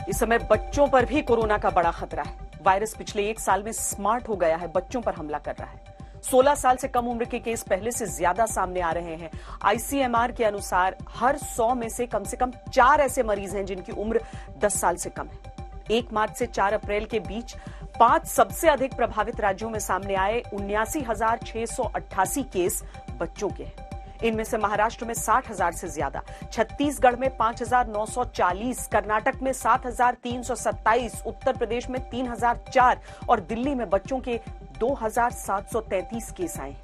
इस समय बच्चों पर भी कोरोना का बड़ा खतरा है। वायरस पिछले 1 साल में स्मार्ट हो गया है, बच्चों पर हमला कर रहा है। 16 साल से कम उम्र के केस पहले से ज्यादा सामने आ रहे हैं। आईसीएमआर के अनुसार हर 100 में से कम 4 ऐसे मरीज हैं जिनकी उम्र 10 साल से कम है। 1 मार्च से 4 अप्रैल के बीच 5 सबसे अधिक प्रभावित राज्यों में सामने आए 79,688 केस बच्चों के हैं। इनमें से महाराष्ट्र में 60,000 से ज्यादा, छत्तीसगढ़ में 5,940, कर्नाटक में 7,327, उत्तर प्रदेश में 3,004 और दिल्ली में बच्चों के 2,733 केस आए।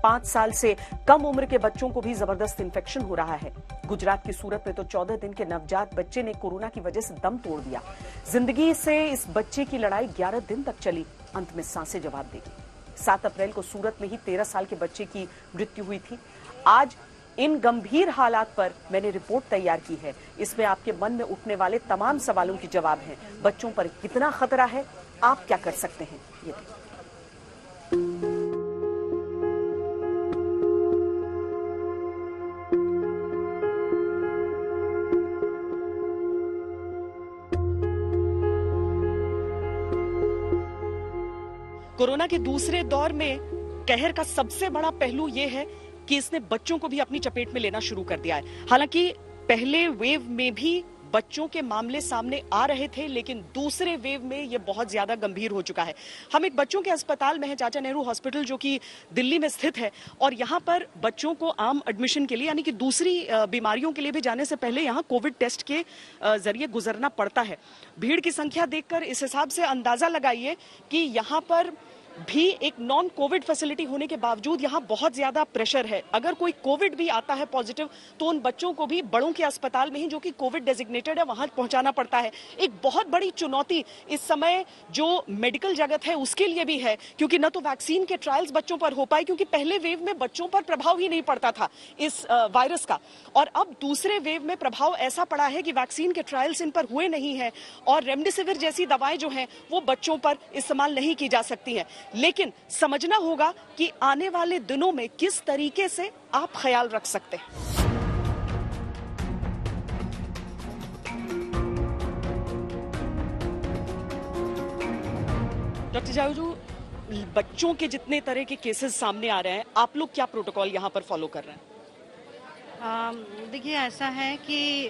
5 साल से कम उम्र के बच्चों को भी जबरदस्त इंफेक्शन हो रहा है। गुजरात की सूरत में तो 14 दिन के नवजात बच्चे ने कोरोना की वजह से दम तोड़ दिया। जिंदगी से इस बच्चे की लड़ाई 11 दिन तक चली, अंत में सांसें जवाब देगी। 7 अप्रैल को सूरत में ही 13 साल के बच्चे की मृत्यु हुई थी। आज इन गंभीर हालात पर मैंने रिपोर्ट तैयार की है। इसमें आपके मन में उठने वाले तमाम सवालों के जवाब हैं। बच्चों पर कितना खतरा है, आप क्या कर सकते हैं, ये देखिए। कोरोना के दूसरे दौर में कहर का सबसे बड़ा पहलू यह है कि इसने बच्चों को भी अपनी चपेट में लेना शुरू कर दिया है। हालांकि पहले वेव में भी बच्चों के मामले सामने आ रहे थे, लेकिन दूसरे वेव में यह बहुत ज्यादा गंभीर हो चुका है। हम एक बच्चों के अस्पताल में हैं, चाचा नेहरू हॉस्पिटल, जो कि दिल्ली में स्थित है, और यहाँ पर बच्चों को आम एडमिशन के लिए यानी कि दूसरी बीमारियों के लिए भी जाने से पहले यहाँ कोविड टेस्ट के जरिए गुजरना पड़ता है। भीड़ की संख्या देखकर इस हिसाब से अंदाजा लगाइए कि यहाँ पर भी एक नॉन कोविड फैसिलिटी होने के बावजूद यहाँ बहुत ज्यादा प्रेशर है। अगर कोई कोविड भी आता है पॉजिटिव, तो उन बच्चों को भी बड़ों के अस्पताल में ही, जो कि कोविड डेजिग्नेटेड है, वहां पहुंचाना पड़ता है। एक बहुत बड़ी चुनौती इस समय जो मेडिकल जगत है उसके लिए भी है, क्योंकि न तो वैक्सीन के ट्रायल्स बच्चों पर हो पाए, क्योंकि पहले वेव में बच्चों पर प्रभाव ही नहीं पड़ता था इस वायरस का, और अब दूसरे वेव में प्रभाव ऐसा पड़ा है कि वैक्सीन के ट्रायल्स इन पर हुए नहीं है और रेमडेसिविर जैसी दवाएं जो हैं वो बच्चों पर इस्तेमाल नहीं की जा सकती हैं। लेकिन समझना होगा कि आने वाले दिनों में किस तरीके से आप ख्याल रख सकते हैं। डॉक्टर जायजू, बच्चों के जितने तरह के केसेस सामने आ रहे हैं, आप लोग क्या प्रोटोकॉल यहाँ पर फॉलो कर रहे हैं? देखिए, ऐसा है कि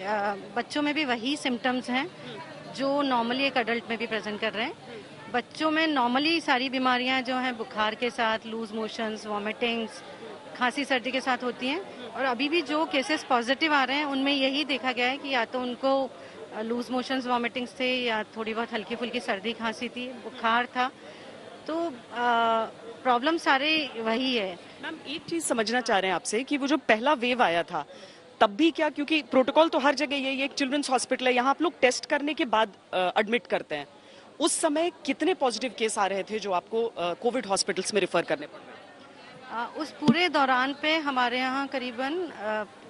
बच्चों में भी वही सिम्टम्स हैं जो नॉर्मली एक अडल्ट में भी प्रेजेंट कर रहे हैं। बच्चों में नॉर्मली सारी बीमारियां जो हैं बुखार के साथ, लूज मोशंस, वॉमिटिंग्स, खांसी सर्दी के साथ होती हैं, और अभी भी जो केसेस पॉजिटिव आ रहे हैं उनमें यही देखा गया है कि या तो उनको लूज मोशंस, वॉमिटिंग्स थे, या थोड़ी बहुत हल्की फुल्की सर्दी खांसी थी, बुखार था। तो प्रॉब्लम सारे वही है। मैम, एक चीज समझना चाह रहे हैं आपसे कि वो जो पहला वेव आया था तब भी क्या, क्योंकि प्रोटोकॉल तो हर जगह यही है, एक चिल्ड्रंस हॉस्पिटल है, यहाँ आप लोग टेस्ट करने के बाद एडमिट करते हैं, उस समय कितने पॉजिटिव केस आ रहे थे जो आपको कोविड हॉस्पिटल्स में रेफर करने पड़े? उस पूरे दौरान पे हमारे यहाँ करीबन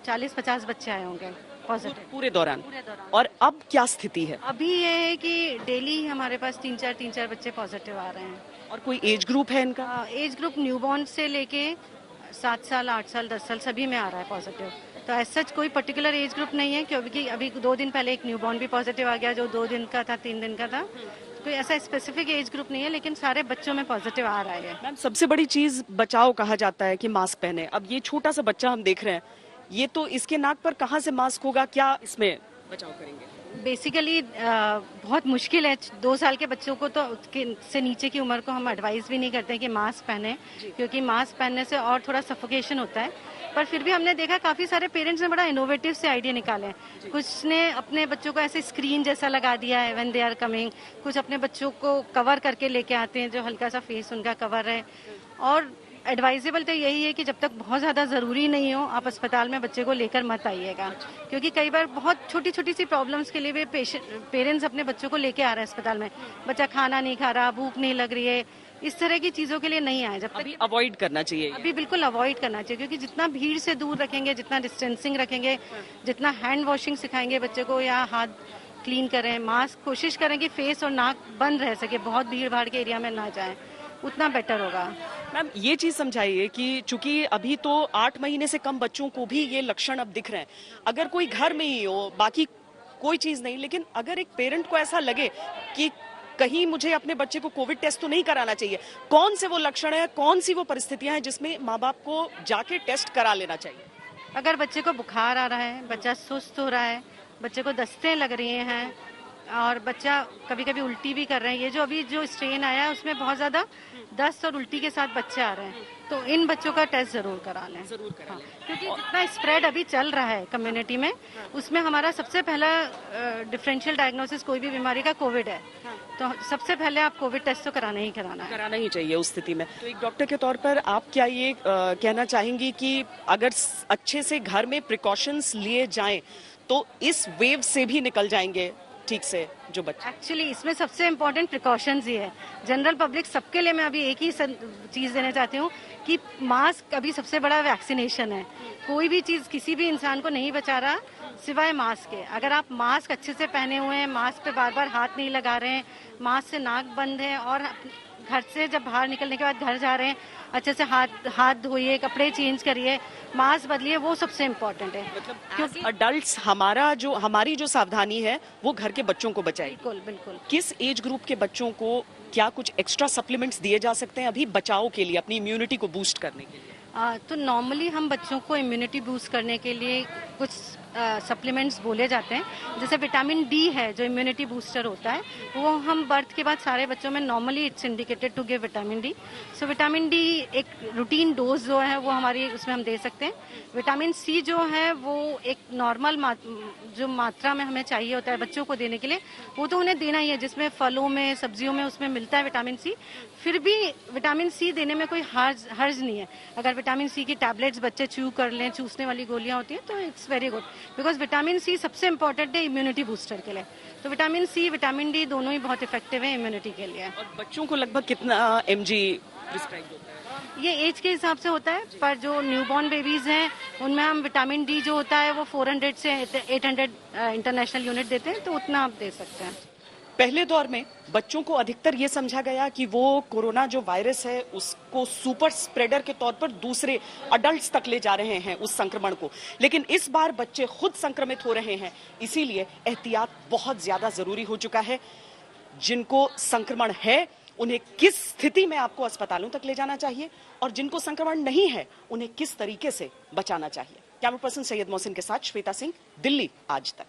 40-50 बच्चे आए होंगे पॉजिटिव पूरे दौरान। और अब क्या स्थिति है? अभी ये है कि डेली हमारे पास 3-4 बच्चे पॉजिटिव आ रहे हैं। और कोई एज ग्रुप है इनका? एज ग्रुप न्यूबॉर्न से लेके 7 साल, 8 साल, 10 साल सभी में आ रहा है पॉजिटिव। तो ऐसा कोई पर्टिकुलर एज ग्रुप नहीं है, क्योंकि अभी 2 दिन पहले एक न्यूबॉर्न भी पॉजिटिव आ गया जो 2 दिन का था, 3 दिन का था। कोई ऐसा स्पेसिफिक एज ग्रुप नहीं है, लेकिन सारे बच्चों में पॉजिटिव आ रहा है। मैम, सबसे बड़ी चीज बचाव कहा जाता है कि मास्क पहने। अब ये छोटा सा बच्चा हम देख रहे हैं, ये तो इसके नाक पर कहाँ से मास्क होगा, क्या इसमें बचाव करेंगे? बेसिकली बहुत मुश्किल है। 2 साल के बच्चों को तो से नीचे की उम्र को हम एडवाइस भी नहीं करते हैं कि मास्क पहने, क्योंकि मास्क पहनने से और थोड़ा सफोकेशन होता है। पर फिर भी हमने देखा काफी सारे पेरेंट्स ने बड़ा इनोवेटिव से आइडिया निकाले हैं। कुछ ने अपने बच्चों को ऐसे स्क्रीन जैसा लगा दिया है व्हेन दे आर कमिंग, कुछ अपने बच्चों को कवर करके लेके आते हैं जो हल्का सा फेस उनका कवर है। और एडवाइजेबल तो यही है कि जब तक बहुत ज़्यादा ज़रूरी नहीं हो, आप अस्पताल में बच्चे को लेकर मत आइएगा, क्योंकि कई बार बहुत छोटी छोटी सी प्रॉब्लम्स के लिए भी पेरेंट्स अपने बच्चों को लेके आ रहे हैं अस्पताल में। बच्चा खाना नहीं खा रहा, भूख नहीं लग रही है, इस तरह की चीज़ों के लिए नहीं आए। जब तक अभी अवॉइड करना चाहिए, अभी बिल्कुल अवॉइड करना चाहिए, क्योंकि जितना भीड़ से दूर रखेंगे, जितना डिस्टेंसिंग रखेंगे, जितना हैंड वॉशिंग सिखाएंगे बच्चे को, या हाथ क्लीन करें, मास्क कोशिश करें कि फेस और नाक बंद रह सके, बहुत भीड़ भाड़ के एरिया में ना जाएं, उतना बेटर होगा। मैम, ये चीज समझाइए कि चूंकि अभी तो 8 महीने से कम बच्चों को भी ये लक्षण अब दिख रहे हैं, अगर कोई घर में ही हो, बाकी कोई चीज नहीं, लेकिन अगर एक पेरेंट को ऐसा लगे कि कहीं मुझे अपने बच्चे को कोविड टेस्ट तो नहीं कराना चाहिए, कौन से वो लक्षण है, कौन सी वो परिस्थितियां हैं जिसमें माँ बाप को जाके टेस्ट करा लेना चाहिए? अगर बच्चे को बुखार आ रहा है, बच्चा सुस्त हो रहा है, बच्चे को दस्तें लग रही हैं और बच्चा कभी कभी उल्टी भी कर रहा है, ये जो अभी जो स्ट्रेन आया है उसमें बहुत ज्यादा दस्त और उल्टी के साथ बच्चे आ रहे हैं, तो इन बच्चों का टेस्ट जरूर करा लें। जरूर करा लें। क्योंकि जितना स्प्रेड अभी चल रहा है कम्युनिटी में, उसमें हमारा सबसे पहला डिफरेंशियल डायग्नोसिस कोई भी बीमारी का कोविड है, तो सबसे पहले आप कोविड टेस्ट तो कराना ही कराना है। कराना ही चाहिए उस स्थिति में। तो एक डॉक्टर के तौर पर आप क्या ये कहना चाहेंगी कि अगर अच्छे से घर में प्रिकॉशंस लिए जाएं तो इस वेव से भी निकल जाएंगे ठीक से जो बच्चे? एक्चुअली इसमें सबसे इम्पोर्टेंट प्रिकॉशंस ही है। जनरल पब्लिक सबके लिए मैं अभी एक ही चीज देना चाहती हूँ कि मास्क अभी सबसे बड़ा वैक्सीनेशन है। कोई भी चीज किसी भी इंसान को नहीं बचा रहा सिवाय मास्क के। अगर आप मास्क अच्छे से पहने हुए हैं, मास्क पे बार बार हाथ नहीं लगा रहे हैं, मास्क से नाक बंद है और घर से जब बाहर निकलने के बाद घर जा रहे हैं अच्छे से हाथ धोइए, कपड़े चेंज करिए, मास्क बदलिए, वो सबसे इम्पोर्टेंट है। मतलब क्योंकि अडल्ट्स हमारी जो सावधानी है वो घर के बच्चों को बचाएगी। बिल्कुल बिल्कुल। किस एज ग्रुप के बच्चों को क्या कुछ एक्स्ट्रा सप्लीमेंट्स दिए जा सकते हैं अभी बचाव के लिए, अपनी इम्यूनिटी को बूस्ट करने के लिए? तो नॉर्मली हम बच्चों को इम्यूनिटी बूस्ट करने के लिए कुछ सप्लीमेंट्स बोले जाते हैं, जैसे विटामिन डी है जो इम्यूनिटी बूस्टर होता है, वो हम बर्थ के बाद सारे बच्चों में normally it's indicated to give vitamin D. So vitamin D एक रूटीन डोज जो है वो हमारी उसमें हम दे सकते हैं। विटामिन सी जो है वो एक नॉर्मल जो मात्रा में हमें चाहिए होता है बच्चों को देने के लिए, वो तो उन्हें देना ही है, जिसमें फलों में सब्जियों में उसमें मिलता है विटामिन सी। फिर भी विटामिन सी देने में कोई हर्ज नहीं है। अगर विटामिन सी की टैबलेट्स बच्चे च्यू कर लें, चूसने वाली गोलियां होती हैं, तो it's very good, because vitamin C सबसे इंपॉर्टेंट है इम्यूनिटी बूस्टर के लिए। तो विटामिन सी विटामिन डी दोनों ही बहुत इफेक्टिव है इम्यूनिटी के लिए। और बच्चों को लगभग कितना mg प्रिस्क्राइब होता है? ये एज के हिसाब से होता है, पर जो न्यूबॉर्न बेबीज हैं उनमें हम विटामिन डी जो होता है वो 400 से 800 इंटरनेशनल यूनिट देते हैं, तो उतना आप दे सकते हैं। पहले दौर में बच्चों को अधिकतर ये समझा गया कि वो कोरोना जो वायरस है उसको सुपर स्प्रेडर के तौर पर दूसरे अडल्ट्स तक ले जा रहे हैं उस संक्रमण को, लेकिन इस बार बच्चे खुद संक्रमित हो रहे हैं, इसीलिए एहतियात बहुत ज्यादा जरूरी हो चुका है। जिनको संक्रमण है उन्हें किस स्थिति में आपको अस्पतालों तक ले जाना चाहिए और जिनको संक्रमण नहीं है उन्हें किस तरीके से बचाना चाहिए। कैमरा पर्सन सैयद मोहसिन के साथ श्वेता सिंह, दिल्ली आज तक।